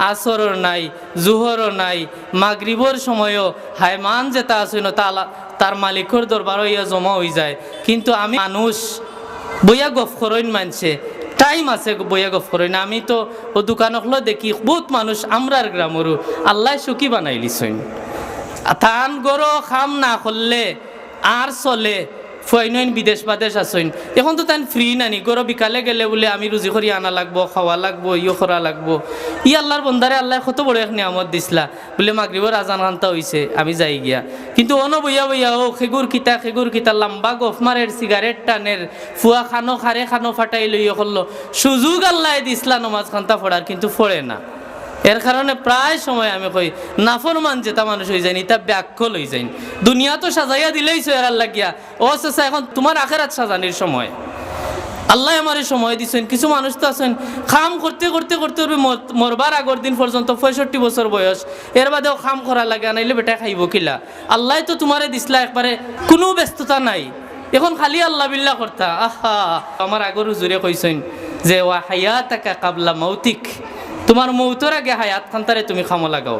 আসরও নাই, জুহরও নাই, মাগরিবর সময়ও হায়মান যেটা আছে না তার মালিকর দরবার হইয়া জমা হয়ে যায়। কিন্তু আমি মানুষ বইয়া গফ করইন মানছে টাইম আছে বইয়া গফ করইন। আমি তো ও দোকানগুলো দেখি বহুত মানুষ আমরার গ্রামেরও আল্লাহ সুখী বানাইলিছইন। তান গরো খাম না করলে আর চলে ফয়নইন বিদেশ বাদেশ আসইন। এখন তো তাই ফ্রি নানি গরো বিকালে গেলে বলে আমি রুজি করি আনা লাগবো, খাওয়া লাগবো, ইয়ে করা লাগবো। ই আল্লাহর বন্দারে আল্লাহ কত বড় এক নিয়ামত দিছিলা বলে মাগরিবর আজান খান্তা হইছে আমি যাই গিয়া। কিন্তু অন বইয়া বইয়া ও খেগুর কিতা লম্বা গফমারের সিগারেট টানের ফুয়া খানো খারে খানো ফাটাই লইয়া করলো সুযোগ আল্লাহ দিছিলা নমাজ খান্তা ফোড়ার, কিন্তু ফোড়ে না। এর কারণে প্রায় সময় আমি কই নাফরমান যেটা মানুষ হয়ে যায়নি তা ব্যাখ্য লই যাইন। দুনিয়া তো সাজাইয়া দিলেই সো এর লাগিয়া ও চাচা এখন তোমার আখেরাত সাজানির সময়। আল্লাহ আমার সময় দিচ্ছেন। কিছু মানুষ তো আছেন খাম করতে করতে করতে মরবার আগর দিন পর্যন্ত 65 বছর বয়স, এর বাদেও খাম করা লাগে, আনাইলে বেটা খাইব কিলা। আল্লাহ তো তোমারে দিসলা একবারে কোনো ব্যস্ততা নাই, এখন খালি আল্লাহ বিল্লাহ করতা। আহা আমার আগর হুজুরে কইছেন যে ওয়া হায়াতাকা কাবলা মৌতিক, তোমার মৌতর আগে হায়াত খান্তারে তুমি খামো লাগাও।